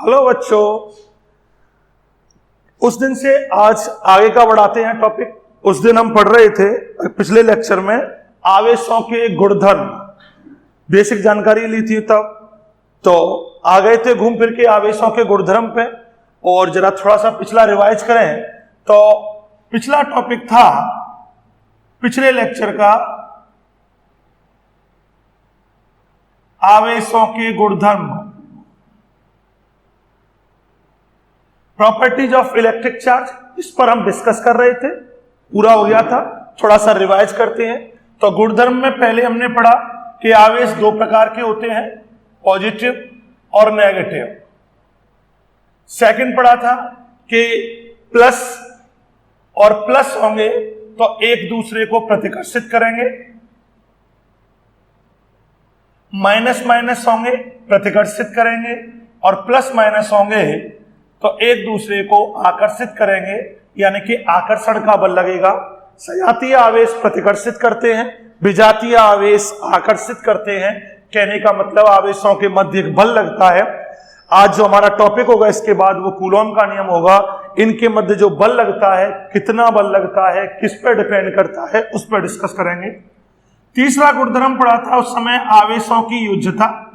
Hello बच्चों, उस दिन से आज आगे का बढ़ाते हैं टॉपिक। उस दिन हम पढ़ रहे थे पिछले लेक्चर में आवेशों के गुणधर्म, बेसिक जानकारी ली थी तब। तो आ गए थे घूम फिर के आवेशों के गुणधर्म पे। और जरा थोड़ा सा पिछला रिवाइज करें तो पिछला टॉपिक था पिछले लेक्चर का आवेशों के गुणधर्म, प्रॉपर्टीज ऑफ इलेक्ट्रिक चार्ज। इस पर हम डिस्कस कर रहे थे, पूरा हो गया था। थोड़ा सा रिवाइज करते हैं। तो गुणधर्म में पहले हमने पढ़ा कि आवेश दो प्रकार के होते हैं, पॉजिटिव और नेगेटिव। सेकंड पढ़ा था कि प्लस और प्लस होंगे तो एक दूसरे को प्रतिकर्षित करेंगे, माइनस माइनस होंगे प्रतिकर्षित करेंगे, और प्लस माइनस होंगे तो एक दूसरे को आकर्षित करेंगे, यानी कि आकर्षण का बल लगेगा। सजातीय आवेश प्रतिकर्षित करते हैं, विजातीय आवेश आकर्षित करते हैं। कहने का मतलब आवेशों के मध्य एक बल लगता है। आज जो हमारा टॉपिक होगा इसके बाद वो कूलॉम का नियम होगा। इनके मध्य जो बल लगता है, कितना बल लगता है, किस पर डिपेंड करता है, उस पर डिस्कस करेंगे। तीसरा गुणधर्म पढ़ा था उस समय आवेशों की योज्यता।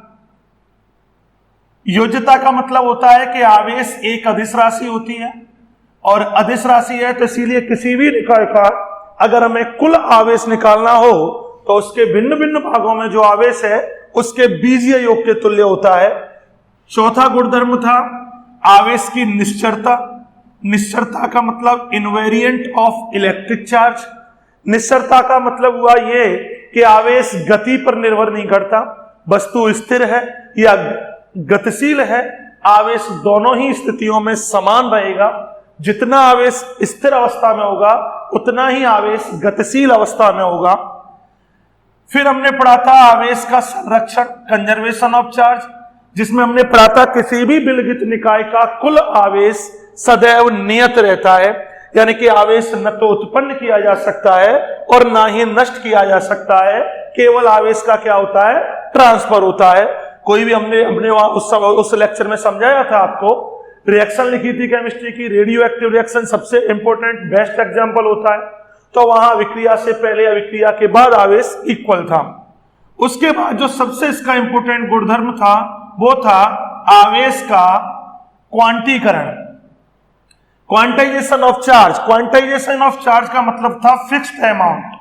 योज्यता का मतलब होता है कि आवेश एक अदिश राशि होती है, और अदिश राशि है तो इसीलिए किसी भी निकाय का अगर हमें कुल आवेश निकालना हो तो उसके भिन्न भिन्न भागों में जो आवेश है उसके बीजीय योग के तुल्य होता है। चौथा गुणधर्म था आवेश की निश्चरता। निश्चरता का मतलब इनवेरिएंट ऑफ इलेक्ट्रिक चार्ज। निश्चरता का मतलब हुआ ये कि आवेश गति पर निर्भर नहीं करता, वस्तु स्थिर है या गतिशील है। आवेश दोनों ही स्थितियों में समान रहेगा। जितना आवेश स्थिर अवस्था में होगा उतना ही आवेश गतिशील अवस्था में होगा। फिर हमने पढ़ा था आवेश का संरक्षण, कंजर्वेशन ऑफ चार्ज, जिसमें हमने पढ़ा था किसी भी विलगित निकाय का कुल आवेश सदैव नियत रहता है, यानी कि आवेश न तो उत्पन्न किया जा सकता है और ना ही नष्ट किया जा सकता है। केवल आवेश का क्या होता है, ट्रांसफर होता है। कोई भी हमने उस लेक्चर में समझाया था आपको, रिएक्शन लिखी थी केमिस्ट्री की, रेडियो एक्टिव रिएक्शन सबसे इंपॉर्टेंट बेस्ट एग्जांपल होता है। तो वहां विक्रिया से पहले या विक्रिया के बाद आवेश इक्वल था। उसके बाद जो सबसे इसका इंपॉर्टेंट गुणधर्म था वो था आवेश का क्वांटीकरण, quantisation of charge. Quantisation of charge का मतलब था फिक्स्ड अमाउंट।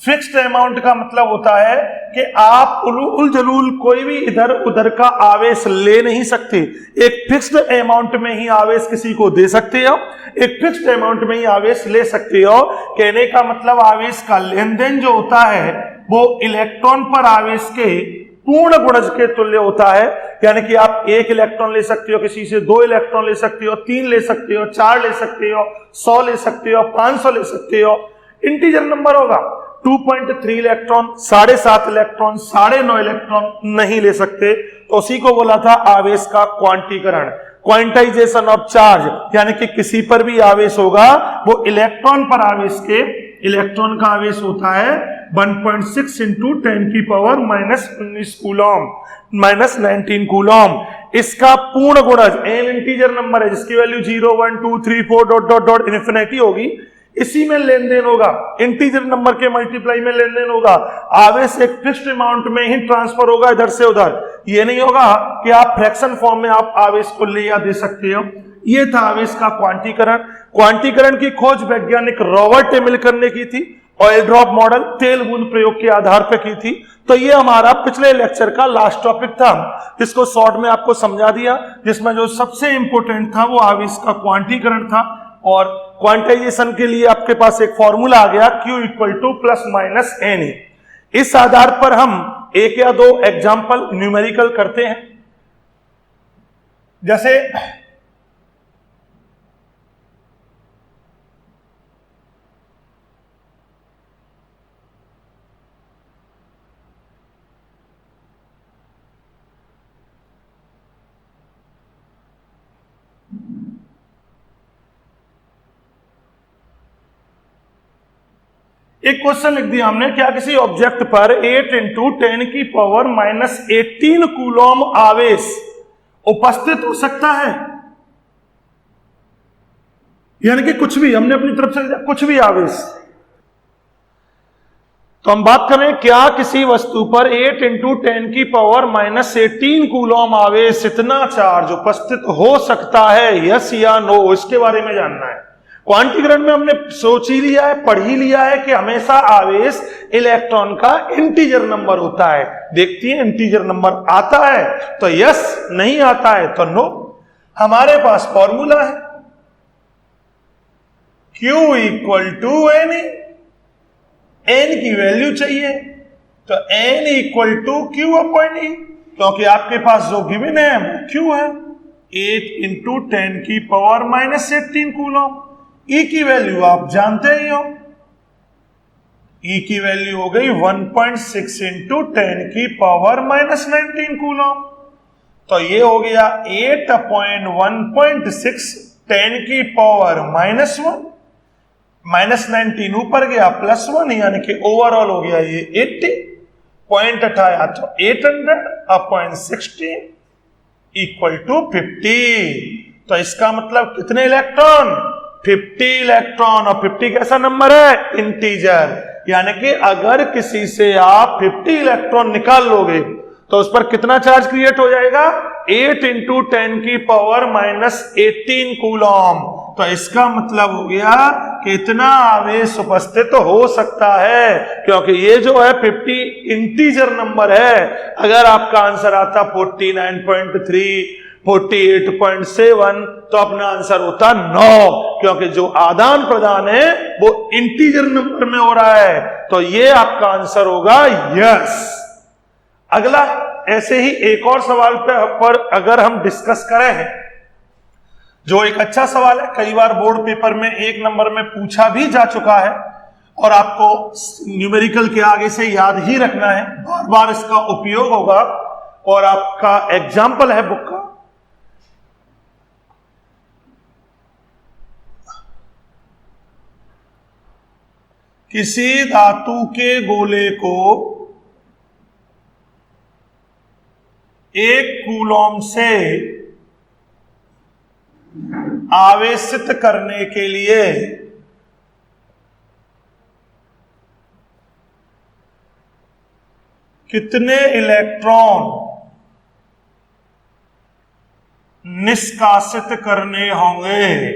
फिक्स्ड अमाउंट का मतलब होता है कि आप उल जलूल कोई भी इधर उधर का आवेश ले नहीं सकते। एक फिक्स्ड अमाउंट में ही आवेश किसी को दे सकते हो, एक फिक्स्ड अमाउंट में ही आवेश ले सकते हो। कहने का मतलब आवेश का लेन देन जो होता है वो इलेक्ट्रॉन पर आवेश के पूर्ण गुणज के तुल्य होता है। यानी कि आप एक इलेक्ट्रॉन ले सकते हो, किसी से दो इलेक्ट्रॉन ले सकते हो, तीन ले सकते हो, चार ले सकते हो, 100 ले सकते हो, 500 ले सकते हो। इंटीजर नंबर होगा। 2.3 इलेक्ट्रॉन, 7.5 इलेक्ट्रॉन, 9.5 इलेक्ट्रॉन नहीं ले सकते। तो उसी को बोला था आवेश का क्वांटीकरण, क्वांटाइजेशन ऑफ चार्ज। यानी कि किसी पर भी आवेश होगा वो इलेक्ट्रॉन पर आवेश के, इलेक्ट्रॉन का आवेश होता है 1.6 इंटू 10 की पावर -19 कूलॉम, -19 कूलॉम। इसका पूर्ण गुणज n इंटीजर नंबर है जिसकी value 0 1 2 3 4 dot dot dot infinity होगी। इसी में लेन देन होगा, इंटीजर नंबर के मल्टीप्लाई में लेन देन होगा। आवेश एक फिक्स्ड अमाउंट में ही ट्रांसफर होगा इधर से उधर। ये नहीं होगा कि आप फ्रैक्शन फॉर्म में आप आवेश को ले या दे सकते हो। ये था आवेश का क्वांटीकरण। क्वांटीकरण की खोज वैज्ञानिक रॉबर्ट मिलकर ने की थी। ऑयल ड्रॉप मॉडल, तेल बूंद प्रयोग के आधार पर की थी। तो ये हमारा पिछले लेक्चर का लास्ट टॉपिक था, जिसको शॉर्ट में आपको समझा दिया। जिसमें जो सबसे इंपॉर्टेंट था वो आवेश का क्वांटीकरण था। और क्वांटाइजेशन के लिए आपके पास एक फॉर्मूला आ गया, Q = ±NE। इस आधार पर हम एक या दो एग्जाम्पल न्यूमेरिकल करते हैं। जैसे एक क्वेश्चन लिख दिया हमने, क्या किसी ऑब्जेक्ट पर 8 × 10 की पावर -18 कूलॉम आवेश उपस्थित हो सकता है, यानी कि कुछ भी, हमने अपनी तरफ से कुछ भी आवेश। तो हम बात करें क्या किसी वस्तु पर 8 × 10⁻⁻18 कूलम आवेश इतना चार्ज उपस्थित हो सकता है, यस या नो, इसके बारे में जानना है। क्वांटीकरण में हमने सोच ही लिया है, पढ़ ही लिया है कि हमेशा आवेश इलेक्ट्रॉन का इंटीजर नंबर होता है। देखती है इंटीजर नंबर आता है तो यस, नहीं आता है तो नो। हमारे पास फॉर्मूला है Q = NE, n की वैल्यू चाहिए तो n = Q/E, क्योंकि आपके पास जो गिवन है वो Q है, 8 × 10⁻⁻18 कूलम। E की वैल्यू आप जानते ही हो, E की वैल्यू हो गई 1.6 × 10⁻⁻19 कूलम। तो ये हो गया 8/1.6 10⁻⁻1 -19 ऊपर गया +1, यानी कि ओवरऑल हो गया ये 80। पॉइंट हटाया तो 800/16 = 50। तो इसका मतलब कितने इलेक्ट्रॉन? 50 इलेक्ट्रॉन। और 50 कैसा नंबर है? इंटीजर। यानी कि अगर किसी से आप 50 इलेक्ट्रॉन निकाल लोगे तो उस पर कितना चार्ज क्रिएट हो जाएगा? 8 × 10⁻⁻18 कूलम। तो इसका मतलब हो गया कि इतना आवेश उपस्थित हो सकता है, क्योंकि ये जो है 50 इंटीजर नंबर है। अगर आपका आंसर आता 49.3, 48.7 तो अपना आंसर होता 9, क्योंकि जो आदान प्रदान है वो इंटीजर नंबर में हो रहा है। तो ये आपका आंसर होगा यस। अगला ऐसे ही एक और सवाल पर अगर हम डिस्कस करें, जो एक अच्छा सवाल है, कई बार बोर्ड पेपर में 1 नंबर में पूछा भी जा चुका है और आपको न्यूमेरिकल के आगे से याद ही रखना है, बार बार इसका उपयोग होगा और आपका एग्जाम्पल है बुक का। किसी धातु के गोले को 1 कूलम से आवेशित करने के लिए कितने इलेक्ट्रॉन निष्कासित करने होंगे?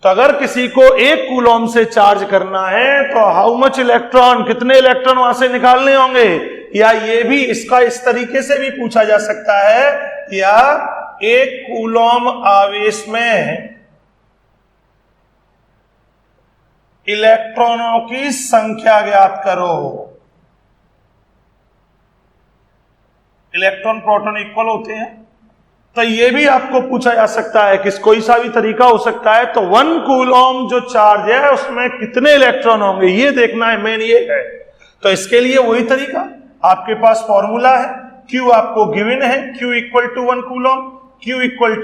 तो अगर किसी को 1 कूलम से चार्ज करना है तो हाउ मच इलेक्ट्रॉन, कितने इलेक्ट्रॉन वहां से निकालने होंगे? या ये भी इसका इस तरीके से भी पूछा जा सकता है, या 1 कूलम आवेश में इलेक्ट्रॉनों की संख्या ज्ञात करो। इलेक्ट्रॉन प्रोटॉन इक्वल होते हैं, तो ये भी आपको पूछा जा सकता है कि कोई सा भी तरीका हो सकता है। तो 1 कूलम जो चार्ज है उसमें कितने इलेक्ट्रॉन होंगे ये देखना है, मेन ये है। तो इसके लिए वही तरीका, आपके पास फॉर्मूला है, Q आपको गिवन है, Q = 1 कूलम, Q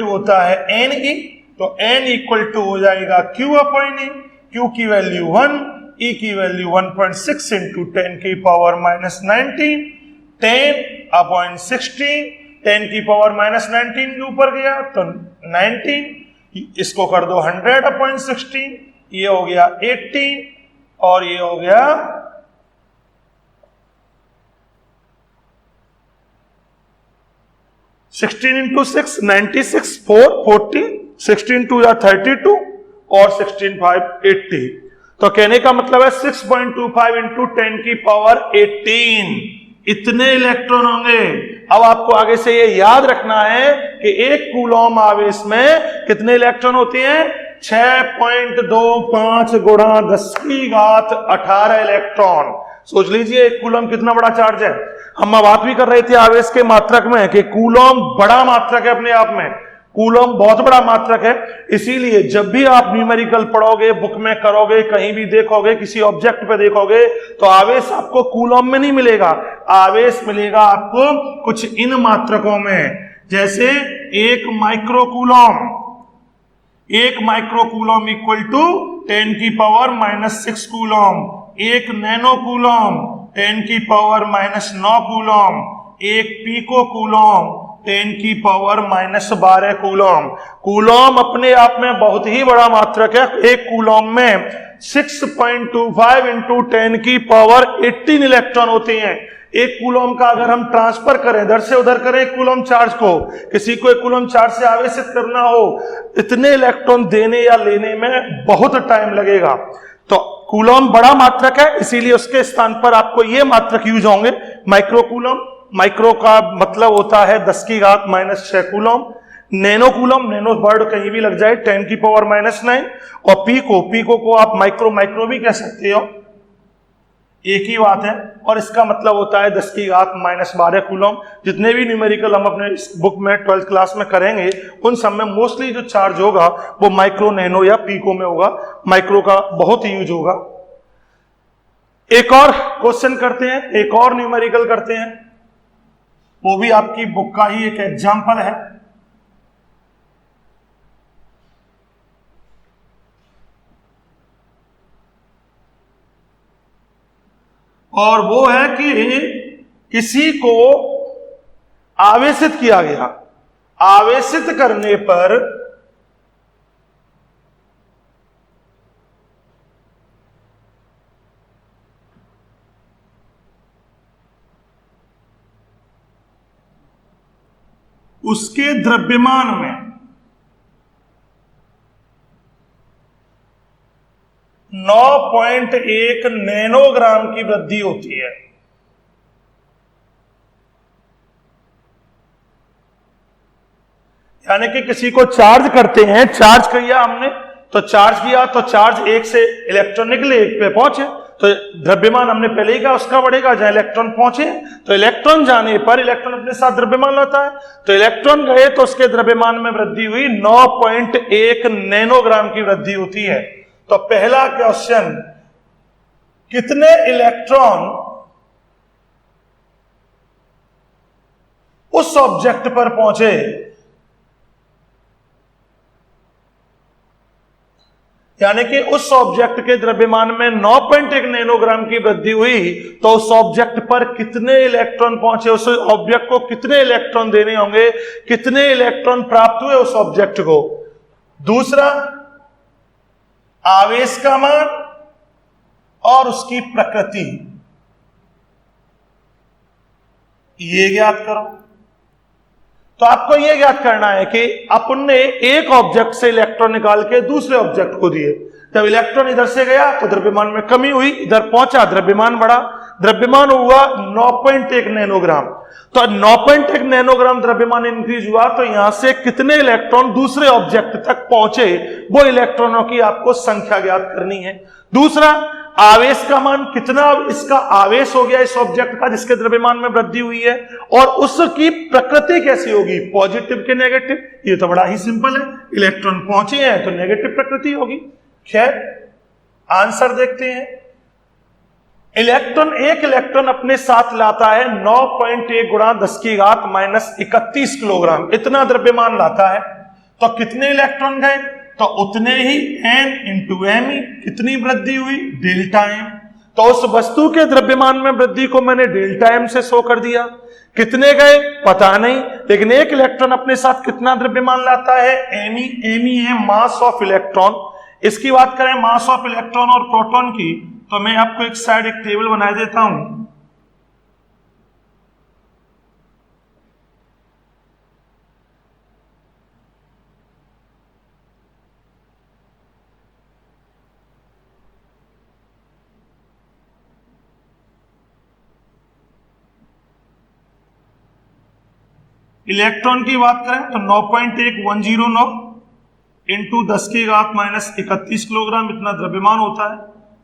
= होता है Ne, तो N = हो जाएगा Q/E, Q की वैल्यू 1, E की वैल्यू 1.6 × 10⁻⁻19, 10/16, 10⁻⁻19 के ऊपर गया तो 19, इसको कर दो 100/16, ये हो गया 18 और ये हो गया 16 × 6 96, 4 40, 16 2 32 और 16 5 80। तो कहने का मतलब है 6.25 × 10⁻18 इतने इलेक्ट्रॉन होंगे। अब आपको आगे से ये याद रखना है कि 1 कूलम आवेश में कितने इलेक्ट्रॉन होते हैं? 6.25 × 10⁻18 इलेक्ट्रॉन। सोच लीजिए 1 कूलम कितना बड़ा चार्ज है। हम बात भी कर रहे थे आवेश के मात्रक में कि कूलम बड़ा मात्रक है, अपने आप में कूलम बहुत बड़ा मात्रक है। इसीलिए जब भी आप न्यूमेरिकल पढ़ोगे, बुक में करोगे, कहीं भी देखोगे, किसी ऑब्जेक्ट पे देखोगे, तो आवेश आपको कूलम में नहीं मिलेगा, आवेश मिलेगा आपको कुछ इन मात्रकों में। जैसे 1 microcoulomb, 1 microcoulomb = 10⁻⁻6 coulomb, 1 nano coulomb 10 की पावर -9 कूलम, 1 पीको कूलम 10 की पावर -12 कूलम। कूलम अपने आप में बहुत ही बड़ा मात्रक है। एक कूलम में 6.25 इंटू 10 की पावर 18 इलेक्ट्रॉन होते हैं। एक कूलम का अगर हम ट्रांसफर करें, इधर से उधर करें एक कूलम चार्ज को, किसी को एक कूलम चार्ज से आवेशित करना हो, इतने इलेक्ट्रॉन देने या लेने में बहुत टाइम लगेगा। तो कूलम बड़ा मात्रक है, इसीलिए उसके स्थान पर आपको ये मात्रक यूज होंगे, माइक्रो कूलम। माइक्रो का मतलब होता है 10 की घात -6 coulomb. Nano coulomb, nano word कहीं भी लग जाए, 10 की पावर -9। और पीको को आप माइक्रो भी कह सकते हो, एक ही बात है। और इसका मतलब होता है 10 की घात -12 कूलम। जितने भी न्यूमेरिकल हम अपने इस बुक में 12th क्लास में करेंगे, उन सब में मोस्टली जो चार्ज होगा वो माइक्रो, नैनो या पीको में होगा। माइक्रो का बहुत ही यूज होगा। एक और क्वेश्चन करते हैं, एक और न्यूमेरिकल करते हैं, वो भी आपकी बुक का ही एक एग्जाम्पल है। और वो है कि किसी को आवेशित किया गया, आवेशित करने पर उसके द्रव्यमान में 9.1 नैनोग्राम की वृद्धि होती है। यानी कि किसी को चार्ज करते हैं, चार्ज किया हमने, तो चार्ज किया तो चार्ज एक से इलेक्ट्रॉन निकले, एक पे पहुंचे, तो द्रव्यमान हमने पहले ही कहा उसका बढ़ेगा। जहां इलेक्ट्रॉन पहुंचे तो इलेक्ट्रॉन जाने पर इलेक्ट्रॉन अपने साथ द्रव्यमान लाता है, तो इलेक्ट्रॉन गए तो उसके द्रव्यमान में वृद्धि हुई, 9.1 नैनोग्राम की वृद्धि होती है। तो पहला क्वेश्चन, कितने इलेक्ट्रॉन उस ऑब्जेक्ट पर पहुंचे, यानी कि उस ऑब्जेक्ट के द्रव्यमान में 9.1 नैनोग्राम की वृद्धि हुई, तो उस ऑब्जेक्ट पर कितने इलेक्ट्रॉन पहुंचे, उस ऑब्जेक्ट को कितने इलेक्ट्रॉन देने होंगे, कितने इलेक्ट्रॉन प्राप्त हुए उस ऑब्जेक्ट को। दूसरा, आवेश का मान और उसकी प्रकृति, ये ज्ञात करो। तो आपको यह ज्ञात करना है कि अपन ने एक ऑब्जेक्ट से इलेक्ट्रॉन निकाल के दूसरे ऑब्जेक्ट को दिए। जब इलेक्ट्रॉन इधर से गया तो द्रव्यमान में कमी हुई, इधर पहुंचा द्रव्यमान बढ़ा, द्रव्यमान हुआ 9.1 नैनोग्राम। तो 9.1 नैनोग्राम द्रव्यमान इंक्रीज हुआ, तो यहां से कितने इलेक्ट्रॉन दूसरे ऑब्जेक्ट तक पहुंचे, वो इलेक्ट्रॉनों की आपको संख्या ज्ञात करनी है। दूसरा, आवेश का मान, कितना इसका आवेश हो गया इस ऑब्जेक्ट का जिसके द्रव्यमान में वृद्धि हुई है, और उसकी प्रकृति कैसी होगी, पॉजिटिव के नेगेटिव। ये तो बड़ा ही सिंपल है, इलेक्ट्रॉन पहुंचे हैं तो नेगेटिव प्रकृति होगी। खैर, आंसर देखते हैं। एक इलेक्ट्रॉन अपने साथ लाता है 9.1 गुणा 10 की घात -31 किलोग्राम, इतना द्रव्यमान लाता है। तो कितने इलेक्ट्रॉन गए, तो उतने ही n इंटू me, कितनी वृद्धि हुई, डेल्टा m। तो उस वस्तु के द्रव्यमान में वृद्धि को मैंने डेल्टा m से शो कर दिया। कितने गए पता नहीं, लेकिन एक इलेक्ट्रॉन अपने साथ कितना द्रव्यमान लाता है, me है मास ऑफ इलेक्ट्रॉन। इसकी बात करें मास ऑफ इलेक्ट्रॉन और प्रोटॉन की, तो मैं आपको एक साइड एक टेबल बना देता हूं। इलेक्ट्रॉन की बात करें तो 9.109 इंटू 10 की घात -31 किलोग्राम इतना द्रव्यमान होता है।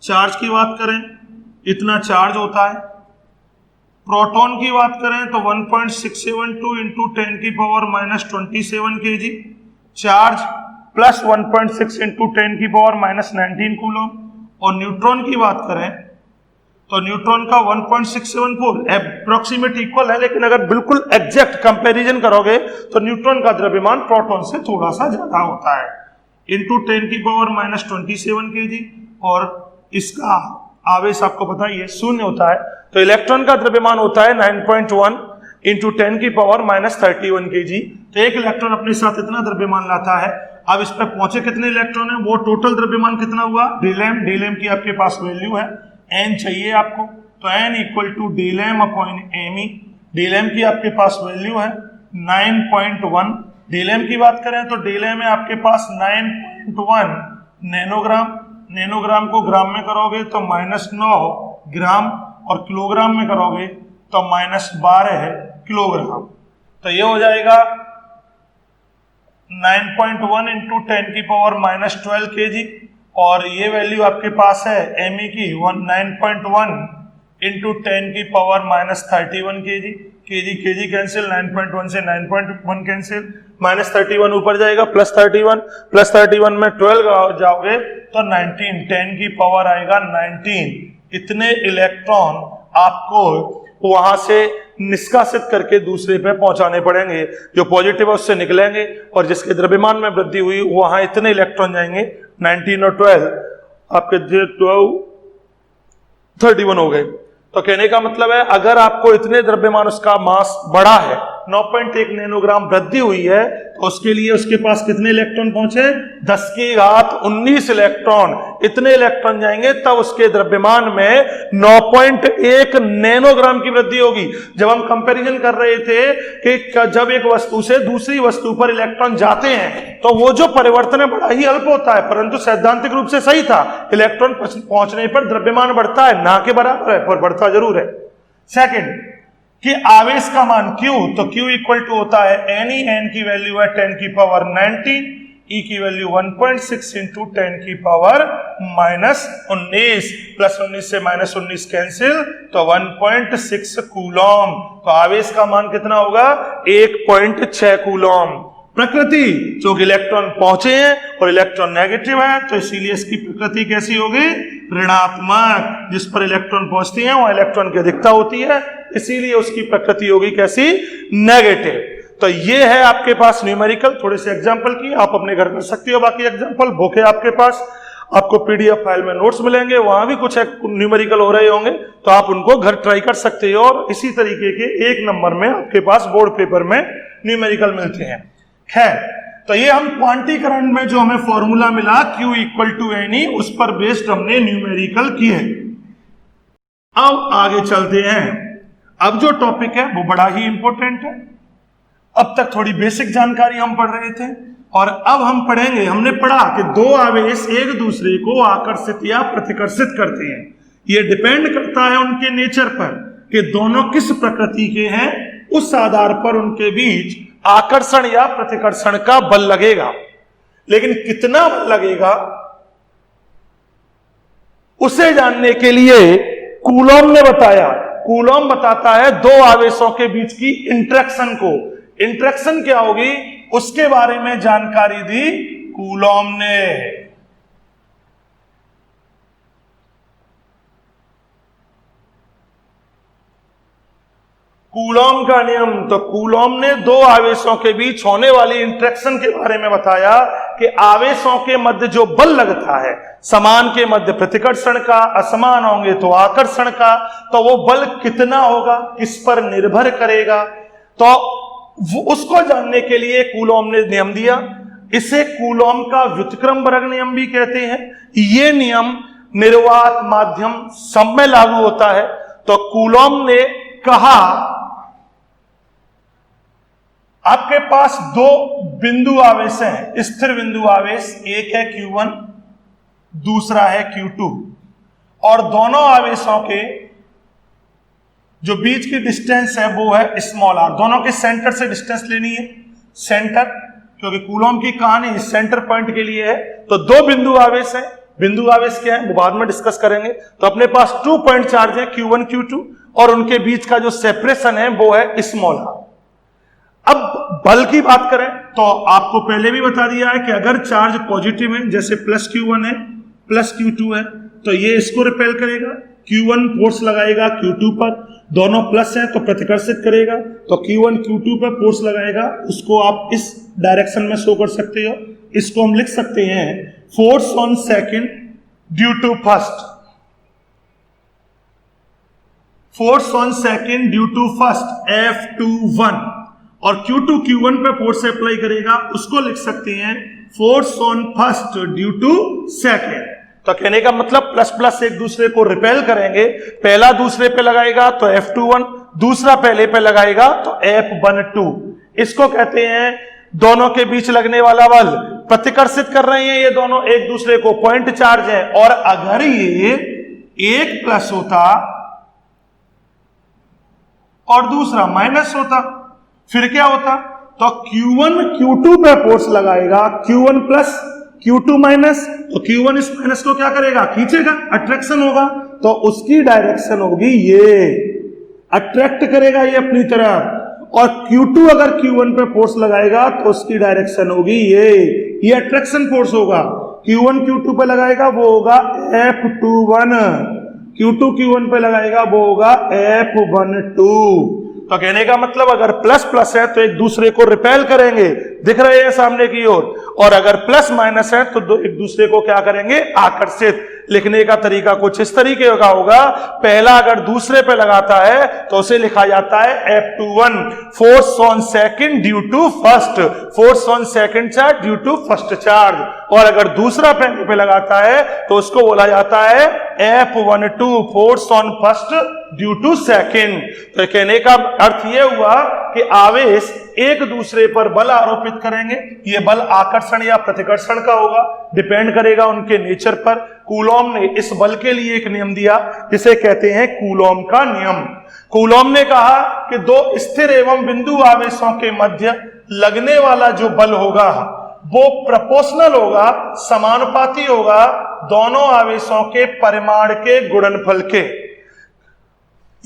चार्ज की बात करें इतना चार्ज होता है। प्रोटॉन की बात करें तो 1.672 इंटू 10 की power -27 kg charge, plus 1.6 into 10 की पावर -19 कूलम। और न्यूट्रॉन की बात करें तो न्यूट्रॉन का 1.674 अप्रोक्सीमेट इक्वल है, लेकिन अगर बिल्कुल एग्जैक्ट कंपैरिजन करोगे तो न्यूट्रॉन का द्रव्यमान प्रोटॉन से थोड़ा सा ज्यादा होता है, इंटू 10 की पावर -27 kg। और इसका आवेश आपको पता ही है शून्य होता है, तो इलेक्ट्रॉन का द्रव्यमान होता है 9.1 इंटू 10 की पावर माइनस 31 kg। तो एक इलेक्ट्रॉन अपने साथ इतना द्रव्यमान लाता है। अब इस पर पहुंचे कितने इलेक्ट्रॉन है, वो टोटल द्रव्यमान कितना हुआ, डेलm की आपके पास वैल्यू है, n चाहिए आपको, तो n इक्वल टू डेलm अपॉन me। डेलm की आपके पास वैल्यू है 9.1। डेलm की बात करें तो डेलm है आपके पास 9.1 नैनोग्राम। नैनोग्राम को ग्राम में करोगे तो -9 ग्राम, और किलोग्राम में करोगे तो -12 किलोग्राम। तो ये हो जाएगा 9.1 इंटू 10 की पावर -12 kg, और ये वैल्यू आपके पास है me की 9.1 इंटू 10 की पावर -31 kg। kg कैंसिल, 9.1 से 9.1 कैंसिल, -31 ऊपर जाएगा, +31 में 12 जाओगे तो 19, 10 की पावर आएगा 19। इतने इलेक्ट्रॉन आपको वहां से निष्कासित करके दूसरे पे पहुंचाने पड़ेंगे। जो पॉजिटिव है उससे निकलेंगे, और जिसके द्रव्यमान में वृद्धि हुई वहां इतने इलेक्ट्रॉन जाएंगे, 19 और 12 आपके 31 हो गए। तो कहने का मतलब है अगर आपको इतने द्रव्यमान उसका मास बढ़ा है, 9.1 नैनोग्राम वृद्धि हुई है, तो उसके लिए उसके पास कितने इलेक्ट्रॉन पहुंचे, 10 की घात 19 इलेक्ट्रॉन। इतने इलेक्ट्रॉन जाएंगे तब उसके द्रव्यमान में 9.1 नैनोग्राम की वृद्धि होगी। जब हम कंपैरिजन कर रहे थे कि जब एक वस्तु से दूसरी वस्तु पर इलेक्ट्रॉन जाते हैं तो वो जो परिवर्तन है बड़ा ही अल्प होता है, परंतु सैद्धांतिक रूप से सही था, इलेक्ट्रॉन पहुंचने पर द्रव्यमान बढ़ता है, ना के बराबर है पर बढ़ता जरूर है। सेकंड कि आवेश का मान Q, तो Q इक्वल टू होता है Ne, n की वैल्यू है 10 की पावर 19, E की वैल्यू 1.6 इंटू 10 की पावर -19, +19 से -19 कैंसिल, तो 1.6 कूलम। तो आवेश का मान कितना होगा, 1.6 कूलम। प्रकृति, क्योंकि इलेक्ट्रॉन पहुंचे हैं और इलेक्ट्रॉन नेगेटिव है, तो इसीलिए इसकी प्रकृति कैसी होगी, ऋणात्मक। जिस पर इलेक्ट्रॉन पहुंचती है वहां इलेक्ट्रॉन की अधिकता होती है, इसीलिए उसकी प्रकृति होगी कैसी, नेगेटिव। तो ये है आपके पास न्यूमेरिकल, थोड़े से एग्जांपल की आप अपने घर कर सकते हो। बाकी एग्जांपल बुक है आपके पास, आपको पीडीएफ फाइल में नोट्स मिलेंगे, वहां भी कुछ न्यूमेरिकल हो रहे होंगे, तो आप उनको घर ट्राई कर सकते हो। और इसी तरीके के 1 नंबर में आपके पास बोर्ड पेपर में न्यूमेरिकल मिलते हैं। खैर, तो ये हम क्वांटीकरण में जो हमें फॉर्मूला मिला Q इक्वल टू Ne, उस पर बेस्ड हमने न्यूमेरिकल किए। अब आगे चलते हैं। अब जो टॉपिक है वो बड़ा ही इंपॉर्टेंट है। अब तक थोड़ी बेसिक जानकारी हम पढ़ रहे थे, और अब हम पढ़ेंगे, हमने पढ़ा कि दो आवेश एक दूसरे को आकर्षित या प्रतिकर्षित करते हैं। यह डिपेंड करता है उनके नेचर पर कि दोनों किस प्रकृति के हैं, उस आधार पर उनके बीच आकर्षण या प्रतिकर्षण का बल लगेगा। लेकिन कितना बल लगेगा उसे जानने के लिए कूलॉम ने बताया। कूलॉम बताता है दो आवेशों के बीच की इंटरेक्शन को। इंटरेक्शन क्या होगी उसके बारे में जानकारी दी कूलॉम ने। कूलॉम का नियम, तो कूलॉम ने दो आवेशों के बीच होने वाली इंटरेक्शन के बारे में बताया कि आवेशों के मध्य जो बल लगता है, समान के मध्य प्रतिकर्षण का, असमान होंगे तो आकर्षण का, तो वो बल कितना होगा, किस पर निर्भर करेगा। तो उसको जानने के लिए कूलॉम ने नियम दिया। इसे कूलॉम का व्युत्क्रम वर्ग नियम भी कहते हैं। ये नियम निर्वात, माध्यम सब में लागू होता है। तो कूलॉम ने कहा आपके पास दो बिंदु आवेश हैं, स्थिर बिंदु आवेश, एक है Q1 दूसरा है Q2, और दोनों आवेशों के जो बीच की डिस्टेंस है वो है स्मॉल r। दोनों के सेंटर से डिस्टेंस लेनी है, सेंटर, क्योंकि कूलॉम की कहानी सेंटर पॉइंट के लिए है। तो दो बिंदु आवेश है। बिंदु आवेश क्या है वो बाद में डिस्कस करेंगे। तो अपने पास 2 पॉइंट चार्ज है Q1 Q2, और उनके बीच का जो सेपरेशन है वो है स्मॉल r। अब बल की बात करें तो आपको पहले भी बता दिया है कि अगर चार्ज पॉजिटिव है, जैसे +Q1 है +Q2 है, तो ये इसको रिपेल करेगा। Q1 फोर्स लगाएगा Q2 पर, दोनों प्लस हैं तो प्रतिकर्षित करेगा, तो Q1 Q2 पर फोर्स लगाएगा। उसको आप इस डायरेक्शन में शो कर सकते हो। इसको हम लिख सकते हैं force on second due to first. Force on second due to first F21, और Q2 Q1 पे फोर्स अप्लाई करेगा, उसको लिख सकते हैं force on first due to second. तो कहने का मतलब प्लस प्लस एक दूसरे को रिपेल करेंगे, पहला दूसरे पे लगाएगा तो F21, दूसरा पहले पे लगाएगा तो F12। इसको कहते हैं दोनों के बीच लगने वाला बल। प्रतिकर्षित कर रहे हैं ये दोनों एक दूसरे को, पॉइंट चार्ज है। और अगर ये एक प्लस होता और दूसरा माइनस होता फिर क्या होता? तो Q1 Q2 पे फोर्स लगाएगा, Q1 प्लस Q2 माइनस, तो Q1 इस माइनस को क्या करेगा? खींचेगा, अट्रैक्शन होगा, तो उसकी डायरेक्शन होगी ये, अट्रैक्ट करेगा ये अपनी तरफ। और Q2 अगर Q1 पे फोर्स लगाएगा तो उसकी डायरेक्शन होगी ये अट्रैक्शन फोर्स होगा। Q1 Q2 पे लगाएगा वो होगा F21, Q2 Q1 पे लगाएगा वो होगा F12। तो कहने का मतलब अगर प्लस प्लस है तो एक दूसरे को रिपेल करेंगे, दिख रहे हैं सामने की ओर, और अगर प्लस माइनस है तो एक दूसरे को क्या करेंगे? आकर्षित। लिखने का तरीका कुछ इस तरीके का होगा, पहला अगर दूसरे पे लगाता है तो उसे लिखा जाता है F21, force on second due to first, force on second charge due to first charge. और अगर दूसरा पहले पे लगाता है तो उसको बोला जाता है F12, force on first due to second. तो कहने का अर्थ यह हुआ कि आवेश एक दूसरे पर बल आरोपित करेंगे, ये बल आकर्षण या प्रतिकर्षण का होगा, डिपेंड करेगा उनके नेचर पर। कूलॉम ने इस बल के लिए एक नियम दिया जिसे कहते हैं कूलॉम का नियम। कूलॉम ने कहा कि दो स्थिर एवं बिंदु आवेशों के मध्य लगने वाला जो बल होगा वो प्रोपोर्शनल होगा, समानुपाती होगा दोनों आवेशों के परिमाण के गुणनफल के।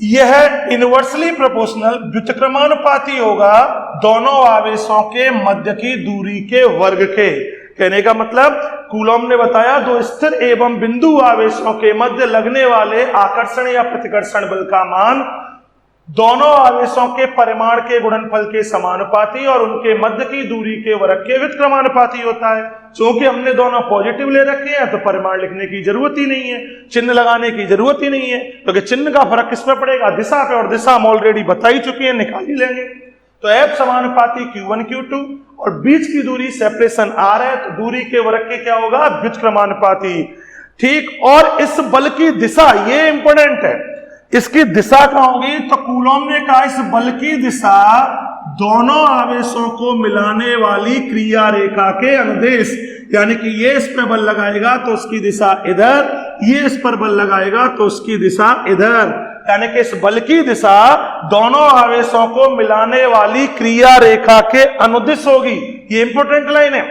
यह इनवर्सली प्रोपोर्शनल व्युत्क्रमानुपाती होगा दोनों आवेशों के मध्य की दूरी के वर्ग के। कहने का मतलब कूलॉम ने बताया दो स्थिर एवं बिंदु आवेशों के मध्य लगने वाले आकर्षण या प्रतिकर्षण बल का मान दोनों आवेशों के परिमाण के गुणनफल के समानुपाती और उनके मध्य की दूरी के वर्ग के व्युत्क्रमानुपाती होता है। क्योंकि हमने दोनों पॉजिटिव ले रखे हैं तो परिमाण लिखने की जरूरत ही नहीं है, चिन्ह लगाने की जरूरत ही नहीं है, क्योंकि चिन्ह का फर्क किस पे पड़ेगा? दिशा पे, और दिशा हम ऑलरेडी बता ही चुके हैं, निकाल ही लेंगे। तो F समानुपाती Q1 Q2 और बीच की दूरी सेपरेशन R है, तो दूरी के वर्ग के क्या होगा? व्युत्क्रमानुपाती। ठीक, और इस बल की दिशा, ये इंपोर्टेंट है, इसकी दिशा क्या होगी? तो कूलॉम ने कहा इस बल की दिशा दोनों आवेशों को मिलाने वाली क्रिया रेखा के अनुदेश, यानी कि ये इस पर बल लगाएगा तो उसकी दिशा इधर, ये इस पर बल लगाएगा तो उसकी दिशा इधर, यानी कि इस बल की दिशा दोनों आवेशों को मिलाने वाली क्रिया रेखा के अनुदिश होगी। ये इंपोर्टेंट लाइन है,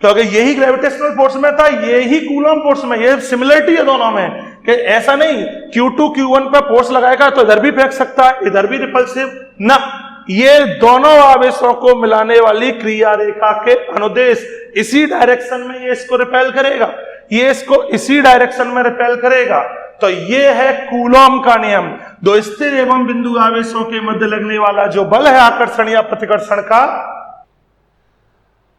क्योंकि यही ग्रेविटेशनल फोर्स में था, यही कूलॉम फोर्स में, ये सिमिलरिटी है दोनों में, कि ऐसा नहीं Q2 Q1 पर फोर्स लगाएगा तो इधर भी फेंक सकता है, इधर भी रिपल्सिव ना, ये दोनों आवेशों को मिलाने वाली क्रिया रेखा के अनुदेश, इसी डायरेक्शन में ये इसको रिपेल करेगा, ये इसको इसी डायरेक्शन में रिपेल करेगा। तो ये है कूलॉम का नियम, दो स्थिर एवं बिंदु आवेशों के मध्य लगने वाला जो बल है आकर्षण या प्रतिकर्षण का।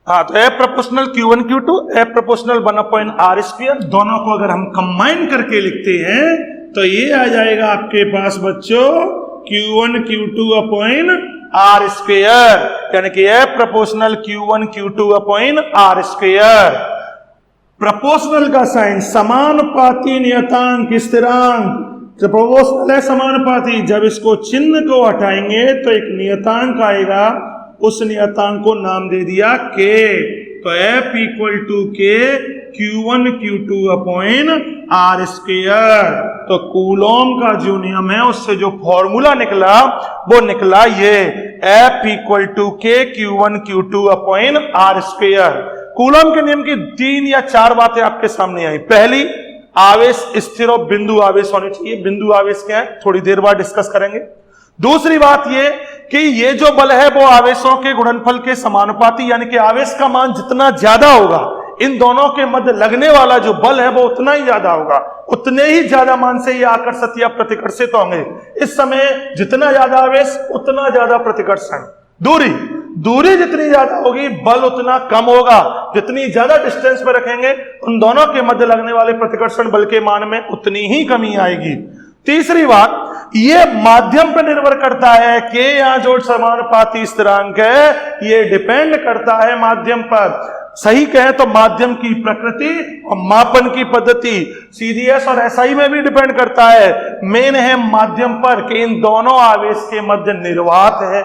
हाँ, तो F proportional Q1 Q2, F proportional 1/r², दोनों को अगर हम कंबाइन करके लिखते हैं तो ये आ जाएगा आपके पास बच्चों Q1 Q2/r², यानी कि F proportional Q1 Q2/r²। Proportional का साइन समानुपाती नियतांक स्थिरांक, तो प्रोपोर्शनल है समानुपाती, जब इसको चिन्ह को हटाएंगे तो एक नियतांक आएगा, उस नियतांक को नाम दे दिया K। तो F = K Q1 Q2/r²। तो कूलॉम का जो नियम है उससे जो फॉर्मूला निकला वो निकला ये F = K Q1 Q2/r²। Coulomb के नियम की 3 या 4 बातें आपके सामने आई। पहली, आवेश स्थिर और बिंदु आवेश होने चाहिए। बिंदु आवेश क्या है थोड़ी देर बाद डिस्कस करेंगे। दूसरी बात ये कि ये जो बल है वो आवेशों के गुणनफल के समानुपाती, यानी कि आवेश का मान जितना ज्यादा होगा इन दोनों के मध्य लगने वाला जो बल है वो उतना ही ज्यादा होगा, उतने ही ज्यादा मान से ये आकर्षित या प्रतिकर्षित होंगे। इस समय जितना ज्यादा आवेश उतना ज्यादा प्रतिकर्षण। दूरी जितनी ज्यादा होगी बल उतना कम होगा, जितनी ज्यादा डिस्टेंस पे रखेंगे उन दोनों के मध्य लगने वाले प्रतिकर्षण बल के मान में उतनी ही कमी आएगी। तीसरी बात, ये माध्यम पर निर्भर करता है कि यहां जो समानुपाती स्थिरांक है ये डिपेंड करता है माध्यम पर। सही कहें तो माध्यम की प्रकृति और मापन की पद्धति सीडीएस और एसआई में भी डिपेंड करता है। मेन है माध्यम पर कि इन दोनों आवेश के मध्य निर्वात है,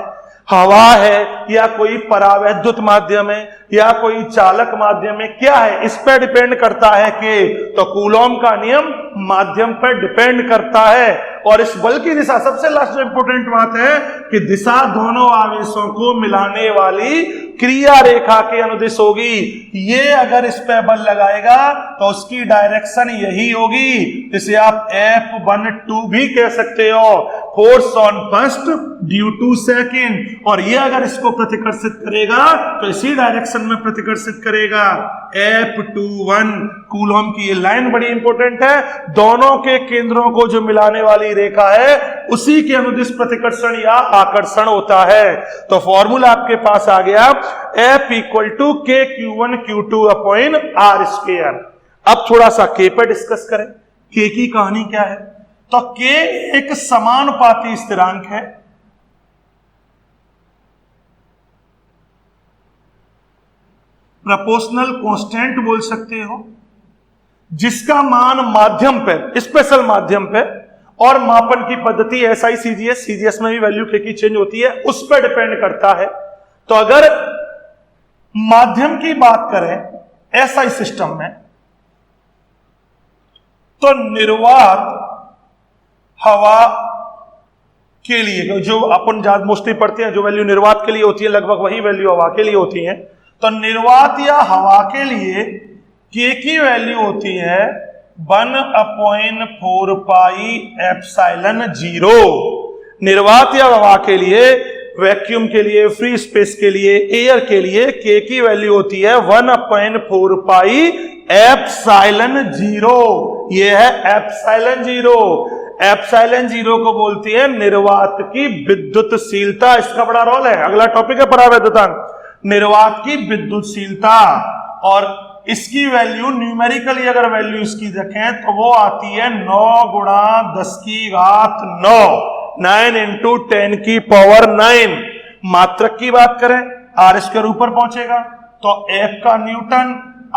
हवा है, या कोई परावैद्युत माध्यम है, या कोई चालक माध्यम है, क्या है, इस पर डिपेंड करता है कि तो कूलॉम का नियम माध्यम पर डिपेंड करता है। और इस बल की दिशा, सबसे लास्ट जो इंपोर्टेंट बात है कि दिशा दोनों आवेशों को मिलाने वाली क्रिया रेखा के अनुदिश होगी। ये अगर इस पे बल लगाएगा तो उसकी डायरेक्शन यही होगी, इसे आप F12 भी कह सकते हो, force on first due to second. और ये अगर इसको प्रतिकर्षित करेगा तो इसी डायरेक्शन में प्रतिकर्षित करेगा, F21। कूलॉम की ये लाइन बड़ी इंपॉर्टेंट है, दोनों के केंद्रों को जो मिलाने वाली रेखा है उसी के अनुदिश प्रतिकर्षण या आकर्षण होता है। तो फॉर्मूला आपके पास आ गया, F इक्वल टू के Q1 Q2 upon R square. अब थोड़ा सा K पर डिस्कस करें, K की कहानी क्या है। तो K एक समानुपाती स्थिरांक है, प्रोपोर्शनल कांस्टेंट बोल सकते हो, जिसका मान माध्यम पर, स्पेशल माध्यम पर और मापन की पद्धति एसआई सीजीएस, सीजीएस में भी वैल्यू K की चेंज होती है, उस पर डिपेंड करता है। तो अगर माध्यम की बात करें एसआई सिस्टम में, तो निर्वात हवा के लिए जो अपन ज्यादा मोस्टली पढ़ते हैं, जो वैल्यू निर्वात के लिए होती है लगभग वही वैल्यू हवा के लिए होती है। तो निर्वात या हवा के लिए K की वैल्यू होती है 1/4 पाई एप्सिलॉन 0। निर्वात या हवा के लिए, वैक्यूम के लिए, फ्री स्पेस के लिए, एयर के लिए K की वैल्यू होती है 1/4 पाई एप्सिलॉन 0। ये है एप्सिलॉन 0। एप्सिलॉन 0 को बोलती है निर्वात की विद्युतशीलता। इसका बड़ा रोल है। अगला टॉपिक है परावैद्युतांक, निर्वात की विद्युतशीलता। और इसकी वैल्यू न्यूमेरिकली अगर वैल्यू इसकी देखें तो वो आती है 9 × 10⁹, 9 × 10⁹। मात्रक की बात करें, R स्क्वायर ऊपर पहुंचेगा तो F का न्यूटन,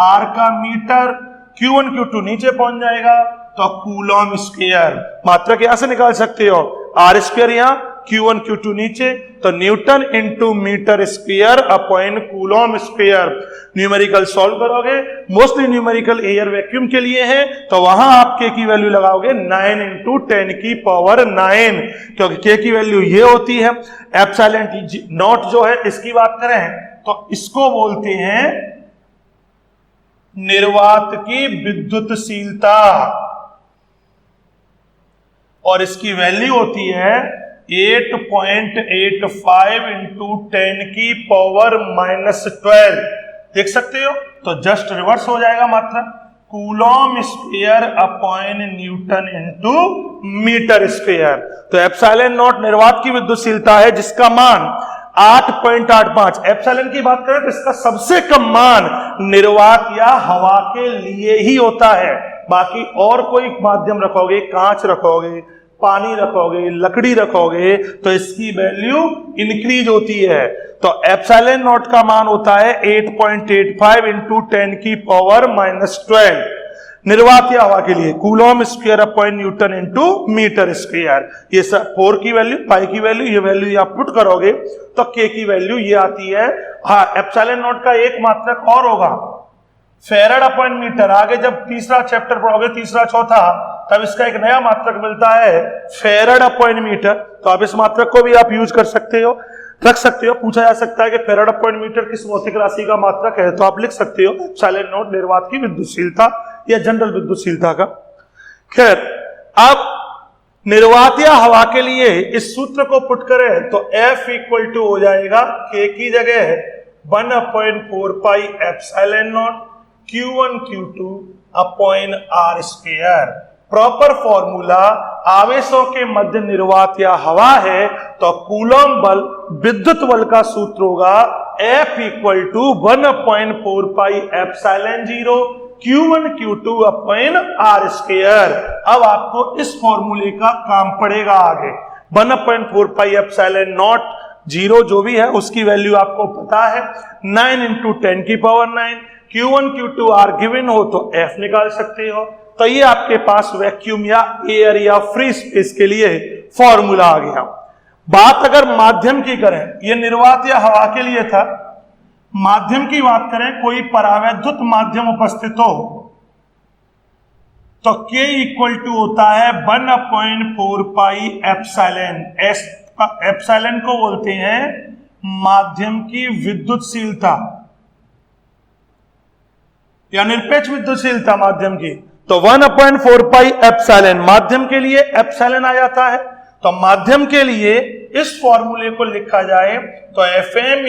R का मीटर, Q1 Q2 नीचे पहुंच जाएगा तो कूलॉम स्क्वायर। मात्रक यहां से निकाल सकते हो, R स्क्वायर यहां, Q1 Q2 नीचे, तो newton into metre square upon coulomb square. Numerical solve करोगे, मोस्टली न्यूमेरिकल एयर वैक्यूम के लिए है, तो वहां आप K की वैल्यू लगाओगे 9 × 10⁹, क्योंकि K की वैल्यू ये होती है। एप्सिलॉन नॉट जो है, इसकी बात करें तो इसको बोलते हैं निर्वात की विद्युतशीलता, और इसकी वैल्यू होती है 8.85 × 10⁻12। देख सकते हो, तो जस्ट रिवर्स हो जाएगा मात्रा, coulomb square upon newton into metre square. तो एप्सिलॉन नॉट निर्वात की विद्युतशीलता है जिसका मान 8.85। एप्सिलॉन की बात करें तो इसका सबसे कम मान निर्वात या हवा के लिए ही होता है। बाकी और कोई माध्यम रखोगे, कांच रखोगे, पानी रखोगे, लकड़ी रखोगे, तो इसकी वैल्यू इंक्रीज होती है। तो एप्सिलॉन नॉट का मान होता है 8.85 × 10⁻12 निर्वात या हवा के लिए, coulomb square upon newton into metre square. ये सब 4 की वैल्यू, पाई की वैल्यू, ये वैल्यू आप पुट करोगे तो K की वैल्यू ये आती है। हाँ, एप्सिलॉन नॉट का एक मात्रक और होगा, फेरेड अपॉन मीटर। आगे जब तीसरा चैप्टर पढ़ोगे, तीसरा चौथा, तब इसका एक नया मात्रक मिलता है फेरेड अपॉन मीटर। तो आप इस मात्रक को भी आप यूज कर सकते हो, रख सकते हो। पूछा जा सकता है कि फेरेड अपॉन मीटर किस भौतिक राशि का मात्रक है, तो आप लिख सकते हो एप्सिलॉन नॉट निर्वात की विद्युतशीलता या जनरल विद्युतशीलता का। खैर, अब निर्वात या हवा के लिए इस सूत्र को पुट करें तो F इक्वल टू हो जाएगा K की जगह 1/4 pi epsilon not Q1 Q2 upon R square. Proper formula, आवेशों के मध्य निर्वात या हवा है तो कूलॉम बल, विद्युत बल का सूत्र होगा F equal to 1/4 pi epsilon 0 Q1 Q2 upon R square. अब आपको इस फॉर्मूले का काम पड़ेगा आगे। 1/4 पाई एप्सिलॉन नॉट 0 जो भी है उसकी वैल्यू आपको पता है, 9 × 10⁹ Q1 Q2 आर गिवन हो तो F निकाल सकते हो। तो ये आपके पास वैक्यूम या एयर या फ्री स्पेस के लिए फॉर्मूला आ गया। बात अगर माध्यम की करें, ये निर्वात या हवा के लिए था। माध्यम की बात करें, कोई परावैद्युत माध्यम उपस्थित हो तो K = होता है 1/4 पाई एप्सिलॉन। एप्सिलॉन को बोलते हैं माध्यम की विद्युतशीलता या निरपेक्ष विद्युतशीलता माध्यम की। तो 1/4 पाई एप्सिलॉन माध्यम के लिए एप्सिलॉन आ जाता है। तो माध्यम के लिए इस फॉर्मूले को लिखा जाए तो Fm =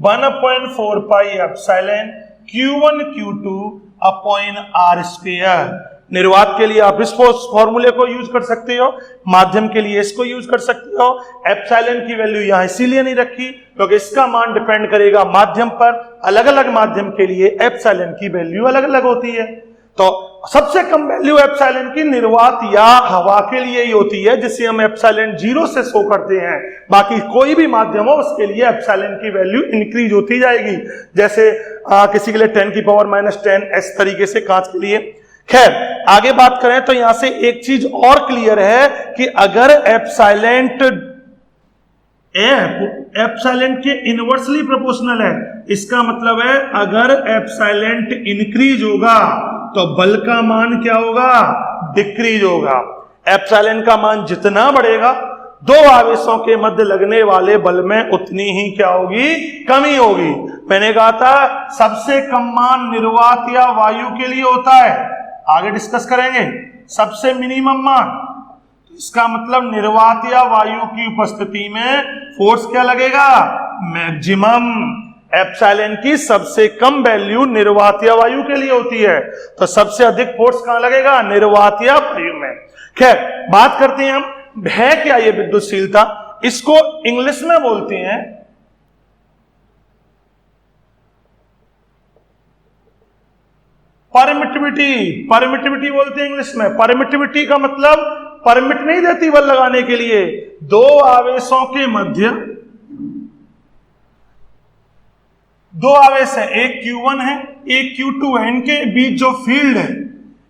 1/4 pi epsilon Q1 Q2 upon R square. निर्वात के लिए आप इस फॉर्मूले को यूज कर सकते हो, माध्यम के लिए इसको यूज कर सकते हो। एप्सिलॉन की वैल्यू यहां इसीलिए नहीं रखी क्योंकि इसका मान डिपेंड करेगा माध्यम पर। अलग अलग माध्यम के लिए एप्सिलॉन की वैल्यू अलग अलग होती है। तो सबसे कम वैल्यू एप्सिलॉन की निर्वात या हवा के लिए ही होती है, जिसे हम एप्सिलॉन 0 से शो करते हैं। बाकी कोई भी माध्यम हो उसके लिए एप्सिलॉन की वैल्यू इंक्रीज होती जाएगी। जैसे किसी के लिए 10⁻⁻10 इस तरीके से कांच के लिए। खैर आगे बात करें तो यहां से एक चीज और क्लियर है कि अगर एप्सिलॉन के इनवर्सली प्रोपोर्शनल है, इसका मतलब है अगर एप्सिलॉन इंक्रीज होगा तो बल का मान क्या होगा, डिक्रीज होगा। एप्सिलॉन का मान जितना बढ़ेगा, दो आवेशों के मध्य लगने वाले बल में उतनी ही क्या होगी, कमी होगी। मैंने कहा था सबसे कम मान निर्वात या वायु के लिए होता है, आगे डिस्कस करेंगे। सबसे मिनिमम मान, इसका मतलब निर्वात या वायु की उपस्थिति में फोर्स क्या लगेगा, मैक्सिमम। एप्सिलॉन की सबसे कम वैल्यू निर्वात या वायु के लिए होती है, तो सबसे अधिक फोर्स कहां लगेगा, निर्वात या वायु में। खैर बात करते हैं हम, है क्या ये विद्युतशीलता। इसको इंग्लिश में बोलते हैं परमिटिविटी। परमिटिविटी बोलते हैं इंग्लिश में। परमिटिविटी का मतलब परमिट नहीं देती बल लगाने के लिए। दो आवेशों के मध्य, दो आवेश है, एक Q1 है एक Q2 है, इनके बीच जो फील्ड है,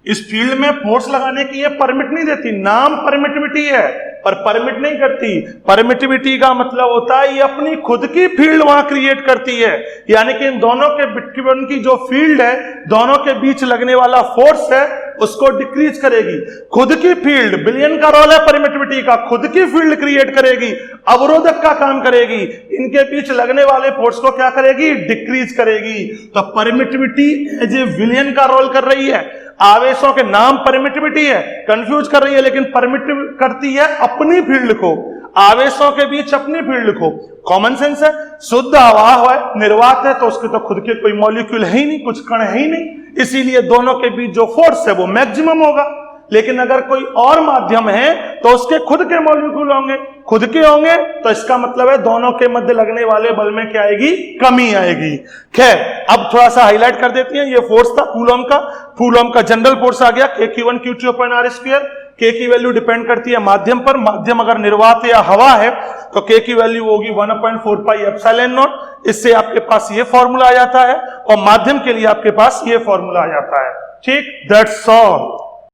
इस फील्ड में फोर्स लगाने की ये परमिट नहीं देती। नाम परमिटिविटी है पर परमिट नहीं करती। परमिटिविटी का मतलब होता है ये अपनी खुद की फील्ड वहां क्रिएट करती है, यानी कि इन दोनों के बिटवीन की जो फील्ड है, दोनों के बीच लगने वाला फोर्स है, उसको डिक्रीज करेगी। खुद की फील्ड, बिलियन का रोल है परमिटिविटी का, खुद की फील्ड क्रिएट करेगी, अवरोधक का काम करेगी, इनके बीच लगने वाले फोर्स को क्या करेगी, डिक्रीज करेगी। तो परमिटिविटी एज ए विलियन का रोल कर रही है। आवेशों के नाम परमिटिविटी है, कंफ्यूज कर रही है, लेकिन परमिट करती है अपनी फील्ड को, आवेशों के बीच अपनी फील्ड को। कॉमन सेंस है। शुद्ध हवा है, निर्वात है, तो उसके तो खुद के कोई मॉलिक्यूल है ही नहीं, कुछ कण है ही नहीं, इसीलिए दोनों के बीच जो फोर्स है वो मैक्सिमम होगा। लेकिन अगर कोई और माध्यम है तो उसके खुद के मॉलिक्यूल होंगे, खुद के होंगे, तो इसका मतलब है दोनों के मध्य लगने वाले बल में क्या आएगी, कमी आएगी। खैर अब थोड़ा सा हाईलाइट कर देते हैं। ये फोर्स था कूलॉम का, कूलॉम का जनरल फोर्स आ गया Q1 Q2 upon R square. K की वैल्यू डिपेंड करती है माध्यम पर। माध्यम अगर निर्वात या हवा है तो K की वैल्यू होगी 1/4 पाई एप्सिलॉन नॉट। इससे आपके पास ये फॉर्मूला आ जाता है और माध्यम के लिए आपके पास ये फॉर्मूला आ जाता है। ठीक, दैट्स ऑल।